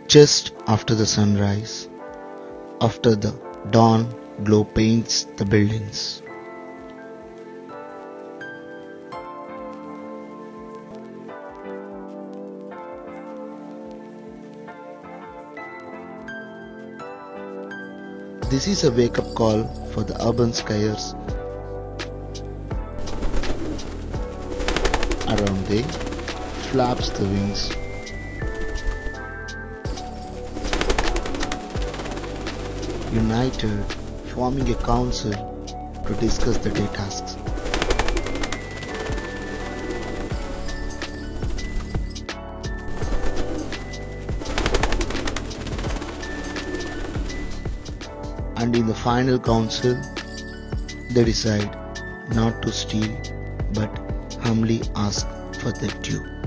Just after the sunrise, after the dawn glow paints the buildings. This is a wake-up call for the urban skiers. Around they flaps the wings. United, forming a council to discuss the day tasks. And in the final council, they decide not to steal but humbly ask for their due.